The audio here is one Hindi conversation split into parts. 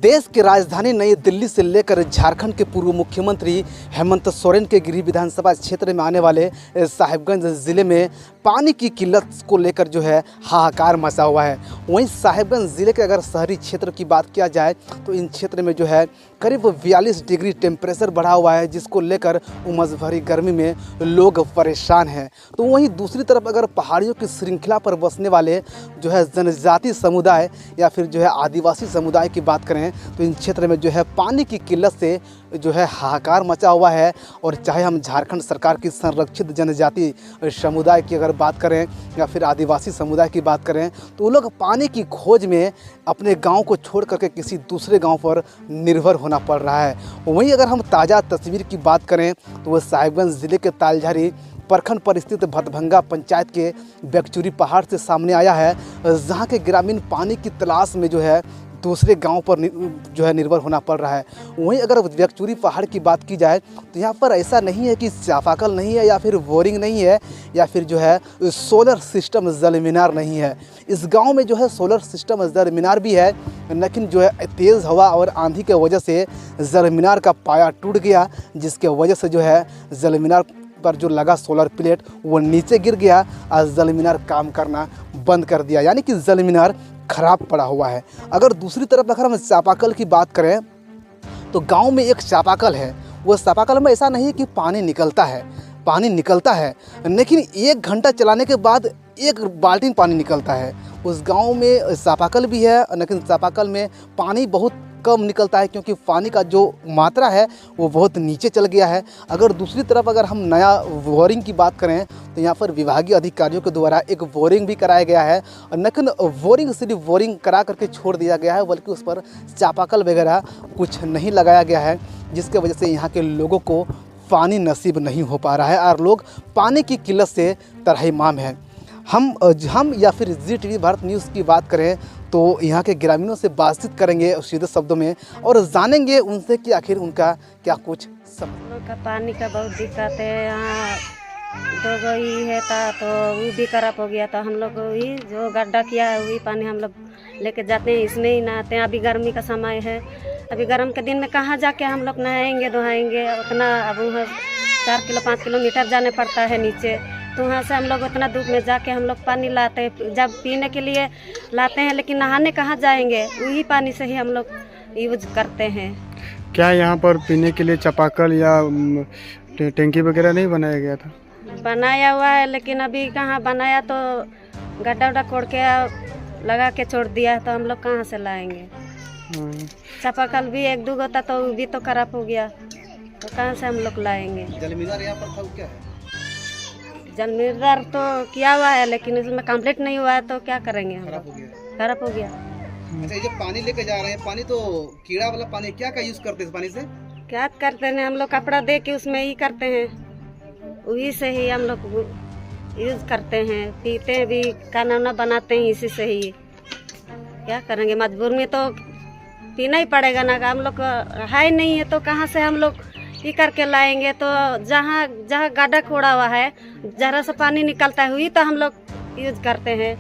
देश की राजधानी नई दिल्ली से लेकर झारखंड के पूर्व मुख्यमंत्री हेमंत सोरेन के गिरिडीह विधानसभा क्षेत्र में आने वाले साहिबगंज ज़िले में पानी की किल्लत को लेकर जो है हाहाकार मचा हुआ है। वहीं साहिबगंज ज़िले के अगर शहरी क्षेत्र की बात किया जाए तो इन क्षेत्र में जो है करीब 42 डिग्री टेम्परेचर बढ़ा हुआ है, जिसको लेकर उमस भरी गर्मी में लोग परेशान हैं। तो वहीं दूसरी तरफ अगर पहाड़ियों की श्रृंखला पर बसने वाले जो है जनजातीय समुदाय या फिर जो है आदिवासी समुदाय की बात करें तो इन क्षेत्र में जो है पानी की किल्लत से जो है हाहाकार मचा हुआ है। और चाहे हम झारखंड सरकार की संरक्षित जनजाति समुदाय की अगर बात करें या फिर आदिवासी समुदाय की बात करें तो वो लोग पानी की खोज में अपने गांव को छोड़ करके किसी दूसरे गांव पर निर्भर होना पड़ रहा है। वहीं अगर हम ताज़ा तस्वीर की बात करें तो वह साहिबगंज ज़िले के तालझारी प्रखंड पर स्थित भतभंगा पंचायत के बेकचूरी पहाड़ से सामने आया है, जहां के ग्रामीण पानी की तलाश में जो है दूसरे गांव पर जो है निर्भर होना पड़ रहा है। वहीं अगर बेकचूरी पहाड़ की बात की जाए तो यहाँ पर ऐसा नहीं है कि चापाकल नहीं है या फिर बोरिंग नहीं है या फिर जो है सोलर सिस्टम जल मीनार नहीं है। इस गांव में जो है सोलर सिस्टम जल मीनार भी है, लेकिन जो है तेज़ हवा और आंधी के वजह से जल मीनार का पाया टूट गया, जिसके वजह से जो है जल मीनार पर जो लगा सोलर प्लेट वो नीचे गिर गया और जल मीनार काम करना बंद कर दिया, यानी कि जल मीनार खराब पड़ा हुआ है। अगर दूसरी तरफ अगर हम चापाकल की बात करें तो गांव में एक चापाकल है। वो चापाकल में ऐसा नहीं है कि पानी निकलता है, लेकिन 1 घंटा चलाने के बाद 1 बाल्टी पानी निकलता है। उस गांव में चापाकल भी है, लेकिन चापाकल में पानी बहुत कम निकलता है क्योंकि पानी का जो मात्रा है वो बहुत नीचे चल गया है। अगर दूसरी तरफ अगर हम नया बोरिंग की बात करें तो यहाँ पर विभागीय अधिकारियों के द्वारा एक बोरिंग भी कराया गया है, लेकिन बोरिंग सिर्फ बोरिंग करा करके छोड़ दिया गया है, बल्कि उस पर चापाकल वगैरह कुछ नहीं लगाया गया है, जिसके वजह से यहाँ के लोगों को पानी नसीब नहीं हो पा रहा है और लोग पानी की किल्लत से त्रहिमाम हैं। हम या फिर ZTV भारत न्यूज़ की बात करें तो यहाँ के ग्रामीणों से बातचीत करेंगे सीधे शब्दों में और जानेंगे उनसे कि आखिर उनका क्या कुछ का पानी का बहुत दिक्कत है। यहाँ 2 गो ही है था तो वो भी खराब हो गया, तो हम लोग वही जो गड्ढा किया है वही पानी हम लोग लेके जाते हैं, इसमें ही नहाते हैं। अभी गर्मी का समय है, अभी गर्म के दिन में कहाँ जाके हम लोग नहाएंगे धोएंगे, उतना अब 4 किलो 5 किलोमीटर जाने पड़ता है नीचे, तो वहाँ से हम लोग उतना धूप में जाके हम लोग पानी लाते हैं। जब पीने के लिए लाते हैं, लेकिन नहाने कहाँ जाएंगे, वही पानी से ही हम लोग यूज करते हैं। क्या यहाँ पर पीने के लिए चापाकल या टैंकी वगैरह नहीं बनाया गया था? बनाया हुआ है, लेकिन अभी कहाँ बनाया, तो गड्ढा उड्ढा खोद के लगा के छोड़ दिया है, तो हम लोग कहाँ से लाएंगे। चापाकल भी 1-2 गो था तो वो भी तो खराब हो गया, तो कहाँ से हम लोग लाएंगे। जल मीनार यहाँ पर था क्या है? जल मीनार तो किया हुआ है, लेकिन इसमें कंप्लीट नहीं हुआ है, तो क्या करेंगे हम खराब लोग। हो गया। खराब हो गया। अच्छा, ये जो पानी लेके जा रहे हैं, पानी तो कीड़ा वाला पानी, क्या यूज करते हैं इस पानी से? क्या करते हैं, हम लोग कपड़ा दे के उसमें ही करते हैं, वही से ही हम लोग यूज करते हैं, पीते हैं भी, खाना वाना बनाते हैं इसी से ही। क्या करेंगे, मजबूर में तो पीना ही पड़ेगा ना, हम लोग है नहीं है तो कहाँ से हम लोग ये करके लाएंगे। तो जहाँ गड्ढा खोड़ा हुआ है, जरा सा पानी निकलता है, वही तो हम लोग यूज करते हैं।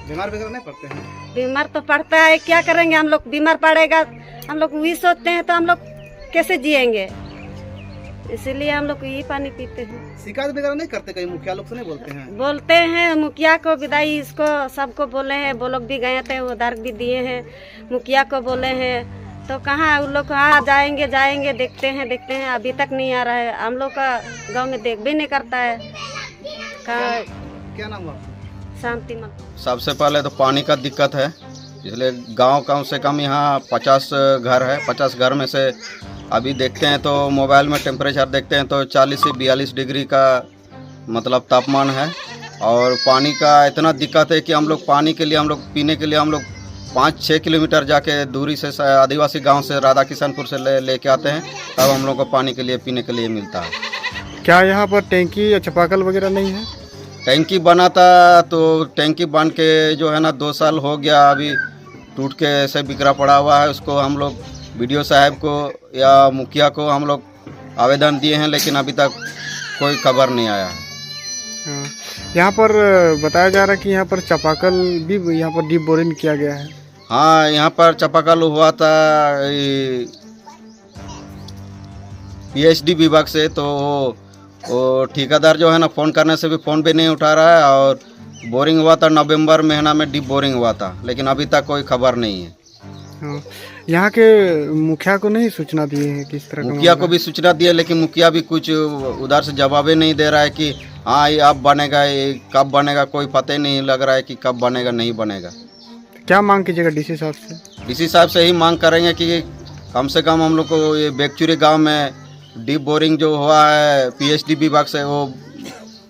बीमार वगैरह नहीं पड़ते हैं? बीमार तो पड़ता है, क्या करेंगे हम लोग, बीमार पड़ेगा, हम लोग वही सोचते हैं, तो हम लोग कैसे जिएंगे, इसीलिए हम लोग यही पानी पीते हैं। शिकायत वगैरह नहीं करते? कहीं मुखिया लोग से नहीं बोलते हैं? बोलते हैं, मुखिया को, विदाई इसको सबको बोले हैं, वो लोग भी गए थे, उधार भी दिए हैं, मुखिया को बोले हैं, तो कहाँ उन लोग हाँ जाएंगे देखते हैं, अभी तक नहीं आ रहा है। हम लोग का गांव में देख भी नहीं करता है। क्या नाम हुआ? शांति मन। सबसे पहले तो पानी का दिक्कत है, इसलिए गांव कम से कम यहाँ 50 घर है। 50 घर में से अभी देखते हैं तो मोबाइल में टेम्परेचर देखते हैं तो 40 से 42 डिग्री का मतलब तापमान है। और पानी का इतना दिक्कत है कि हम लोग पानी के लिए, हम लोग पीने के लिए हम लोग 5-6 किलोमीटर जाके दूरी से आदिवासी गांव से राधा किशनपुर से लेके आते हैं, तब हम लोग को पानी के लिए पीने के लिए मिलता है। क्या यहाँ पर टैंकी या चापाकल वगैरह नहीं है? टैंकी बना था तो टैंकी बन के जो है ना 2 साल हो गया, अभी टूट के ऐसे बिखरा पड़ा हुआ है। उसको हम लोग BDO साहब को या मुखिया को हम लोग आवेदन दिए हैं, लेकिन अभी तक कोई खबर नहीं आया है। यहाँ पर बताया जा रहा है कि यहाँ पर चापाकल भी यहाँ पर डीप बोरिंग किया गया है। हाँ, यहाँ पर चापाकल हुआ था पीएचडी विभाग से, तो वो ठेकेदार जो है ना, फ़ोन करने से भी फ़ोन भी नहीं उठा रहा है। और बोरिंग हुआ था नवंबर महीना में, डीप बोरिंग हुआ था, लेकिन अभी तक कोई खबर नहीं है। हाँ, यहाँ के मुखिया को नहीं सूचना दिए हैं किस तरह का मुखिया मामला को भी सूचना दिए, लेकिन मुखिया भी कुछ उधर से जवाब ही नहीं दे रहा है कि हाँ ये अब बनेगा, ये कब बनेगा, कोई पता ही नहीं लग रहा है कि कब बनेगा नहीं बनेगा। है? क्या मांग कीजिएगा डीसी साहब से? डीसी साहब से ही मांग करेंगे कि कम से कम हम लोग को ये बेगचुरी गांव में डीप बोरिंग जो हुआ है पीएचडी विभाग से, वो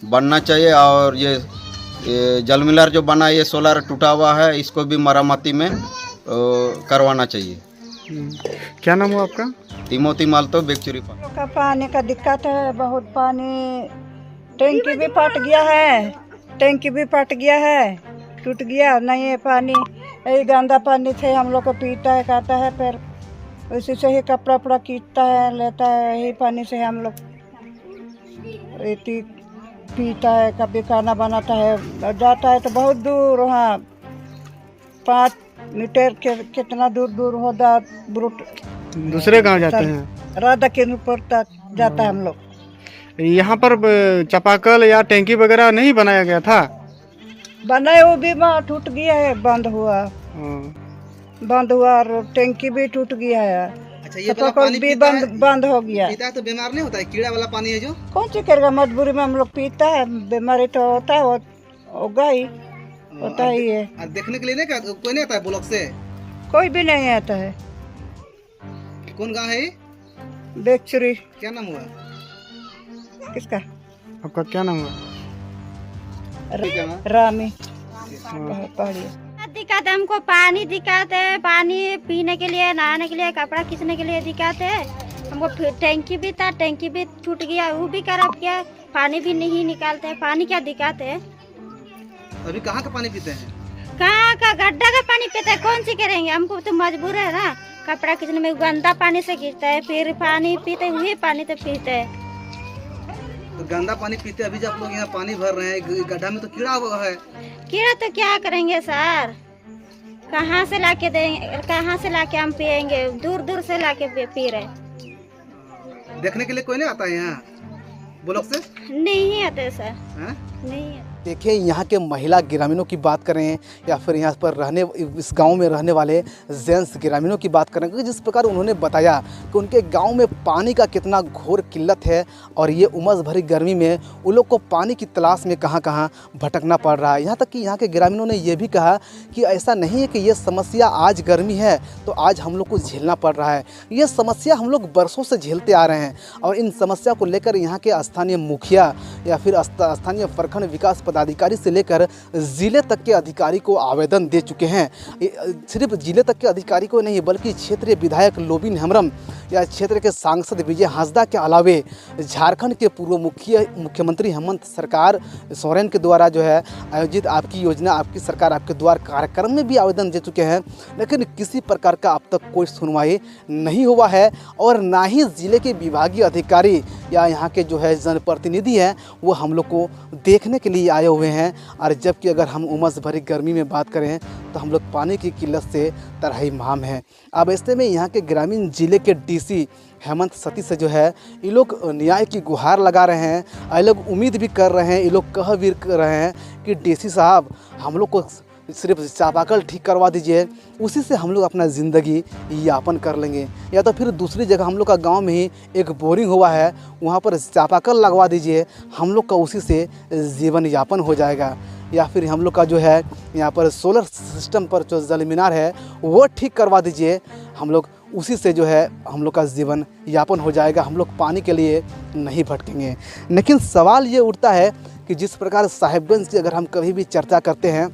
बनना चाहिए। और ये जल मिलर जो बना है, ये सोलर टूटा हुआ है, इसको भी मरम्मती में करवाना चाहिए। क्या नाम हुआ आपका? तिमोती मालतो, बेगचुरी। का पानी का दिक्कत है बहुत। पानी टैंकी भी फट गया है, टैंकी भी फट गया है, टूट गया नहीं है पानी। यही गंदा पानी से हम लोग को पीता है, खाता है, फिर उसी से ही कपड़ा उपड़ा खींचता है, लेता है। यही पानी से हम लोग पीता है, कभी खाना बनाता है। जाता है तो बहुत दूर, वहाँ 5 मीटर के कितना दूर दूर होता, दूसरे गांव जाते हैं? राधा के ऊपर तक जाता है हम लोग। यहाँ पर चापाकल या टैंकी वगैरह नहीं बनाया गया था? बनाए, वो भी वहाँ टूट गया है, बंद हुआ और टैंकी भी टूट गया है। अच्छा, ये चापाकल भी बंद हो गया। पीता है तो बीमार नहीं होता है? कीड़ा वाला पानी है जो, कौन सी करेगा, मजबूरी में हम लोग पीता है। बीमारी तो होता है, होगा ही, होता ही है। और देखने के लिए नहीं, कोई नहीं आता है ब्लॉक से? कोई भी नहीं आता है। कौन गाँव है ये? बेगचुरी। क्या नाम हुआ किसका? आपका क्या नाम हुआ? रामी। हाँ। दिक्कत है हमको, पानी दिक्कत है, पानी पीने के लिए, नहाने के लिए, कपड़ा खींचने के लिए दिक्कत है हमको। टैंकी भी था, टैंकी भी छूट गया, वो भी खराब किया, पानी भी नहीं निकालते। पानी क्या दिक्कत है? अभी कहाँ का पानी पीते हैं? कहाँ का गड्ढा का पानी पीते हैं, कौन सी करेंगे? हमको तो मजबूर है ना, कपड़ा खींचने में गंदा पानी से खींचता है, फिर पानी पीते, वही पानी तो पीते हैं। तो गंदा पानी पीते, अभी जब लोग यहाँ पानी भर रहे हैं गड्ढा में, तो कीड़ा है। कीड़ा तो क्या करेंगे सर, कहाँ से लाके देंगे, कहाँ से लाके हम पियेंगे? दूर दूर से लाके पी रहे। देखने के लिए कोई नहीं आता है यहाँ ब्लॉक से? नहीं आते सर, हाँ? नहीं आते। देखिए, यहाँ के महिला ग्रामीणों की बात करें या फिर यहाँ पर रहने, इस गांव में रहने वाले जेंट्स ग्रामीणों की बात करें, क्योंकि जिस प्रकार उन्होंने बताया कि उनके गांव में पानी का कितना घोर किल्लत है, और ये उमस भरी गर्मी में उन लोग को पानी की तलाश में कहाँ कहाँ भटकना पड़ रहा है। यहाँ तक कि यहाँ के ग्रामीणों ने यह भी कहा कि ऐसा नहीं है कि ये समस्या आज गर्मी है तो आज हम लोग को झेलना पड़ रहा है, ये समस्या हम लोग बरसों से झेलते आ रहे हैं। और इन समस्या को लेकर यहाँ के स्थानीय मुखिया या फिर स्थानीय प्रखंड विकास पदाधिकारी से लेकर जिले तक के अधिकारी को आवेदन दे चुके हैं। सिर्फ जिले तक के अधिकारी को नहीं, बल्कि क्षेत्रीय विधायक लोबिन हेम्ब्रम या क्षेत्र के सांसद विजय हांसदा के अलावे झारखंड के पूर्व मुख्यमंत्री हेमंत सरकार सोरेन के द्वारा जो है आयोजित आपकी योजना आपकी सरकार आपके द्वार कार्यक्रम में भी आवेदन दे चुके हैं, लेकिन किसी प्रकार का अब तक कोई सुनवाई नहीं हुआ है। और ना ही जिले के विभागीय अधिकारी या यहाँ के जो है जनप्रतिनिधि हैं वो हम लोग को देखने के लिए आए हुए हैं। और जबकि अगर हम उमस भरी गर्मी में बात करें तो हम लोग पानी की किल्लत से तबाही हैं। अब ऐसे में यहाँ के ग्रामीण जिले के डीसी हेमंत सती से जो है ये लोग न्याय की गुहार लगा रहे हैं। ये लोग उम्मीद भी कर रहे हैं, ये लोग कह भी रहे हैं कि डीसी साहब हम लोग को सिर्फ चापाकल ठीक करवा दीजिए, उसी से हम लोग अपना ज़िंदगी यापन कर लेंगे, या तो फिर दूसरी जगह हम लोग का गांव में ही एक बोरिंग हुआ है वहाँ पर चापाकल लगवा दीजिए, हम लोग का उसी से जीवन यापन हो जाएगा। या फिर हम लोग का जो है यहाँ पर सोलर सिस्टम पर जो जल मीनार है वो ठीक करवा दीजिए, हम लोग उसी से जो है हम लोग का जीवन यापन हो जाएगा, हम लोग पानी के लिए नहीं भटकेंगे। लेकिन सवाल ये उठता है कि जिस प्रकार साहिबगंज की अगर हम कभी भी चर्चा करते हैं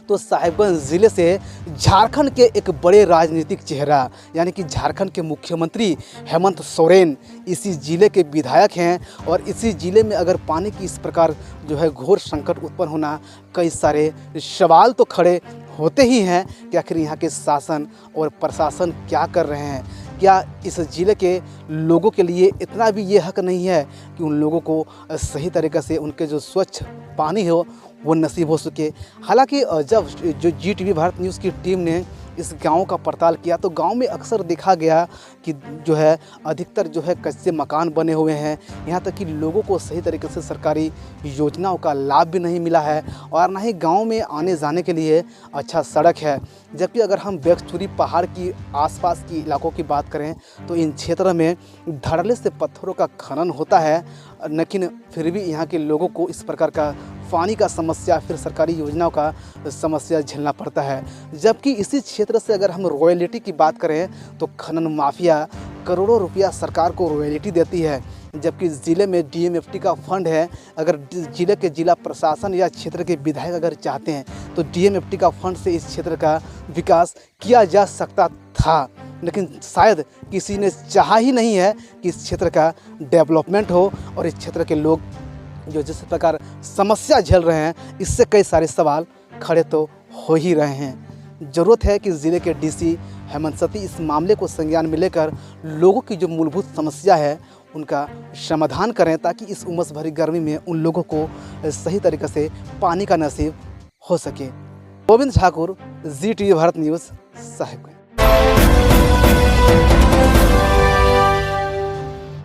तो साहिबगंज ज़िले से झारखंड के एक बड़े राजनीतिक चेहरा यानी कि झारखंड के मुख्यमंत्री हेमंत सोरेन इसी ज़िले के विधायक हैं। और इसी ज़िले में अगर पानी की इस प्रकार जो है घोर संकट उत्पन्न होना, कई सारे सवाल तो खड़े होते ही हैं कि आखिर यहाँ के शासन और प्रशासन क्या कर रहे हैं। क्या इस ज़िले के लोगों के लिए इतना भी ये हक नहीं है कि उन लोगों को सही तरीक़े से उनके जो स्वच्छ पानी हो वो नसीब हो सके। हालांकि जब जो GTV भारत न्यूज़ की टीम ने इस गांव का पड़ताल किया तो गांव में अक्सर देखा गया कि जो है अधिकतर जो है कच्चे मकान बने हुए हैं। यहाँ तक कि लोगों को सही तरीके से सरकारी योजनाओं का लाभ भी नहीं मिला है और ना ही गांव में आने जाने के लिए अच्छा सड़क है। जबकि अगर हम बेगचूरी पहाड़ की आसपास की इलाकों की बात करें तो इन क्षेत्रों में धड़ल्ले से पत्थरों का खनन होता है, लेकिन फिर भी यहाँ के लोगों को इस प्रकार का पानी का समस्या फिर सरकारी योजनाओं का समस्या झेलना पड़ता है। जबकि इसी क्षेत्र से अगर हम रॉयल्टी की बात करें तो खनन माफिया करोड़ों रुपया सरकार को रॉयल्टी देती है। जबकि ज़िले में डीएमएफटी का फंड है। अगर ज़िले के जिला प्रशासन या क्षेत्र के विधायक अगर चाहते हैं तो डीएमएफटी का फंड से इस क्षेत्र का विकास किया जा सकता था, लेकिन शायद किसी ने चाहा ही नहीं है कि इस क्षेत्र का डेवलपमेंट हो और इस क्षेत्र के लोग जो जिस प्रकार समस्या झेल रहे हैं इससे कई सारे सवाल खड़े तो हो ही रहे हैं। ज़रूरत है कि ज़िले के डीसी हेमंत सती इस मामले को संज्ञान में लेकर लोगों की जो मूलभूत समस्या है उनका समाधान करें ताकि इस उमस भरी गर्मी में उन लोगों को सही तरीके से पानी का नसीब हो सके। गोविंद ठाकुर, जी टीवी भारत न्यूज़, साहिबगंज।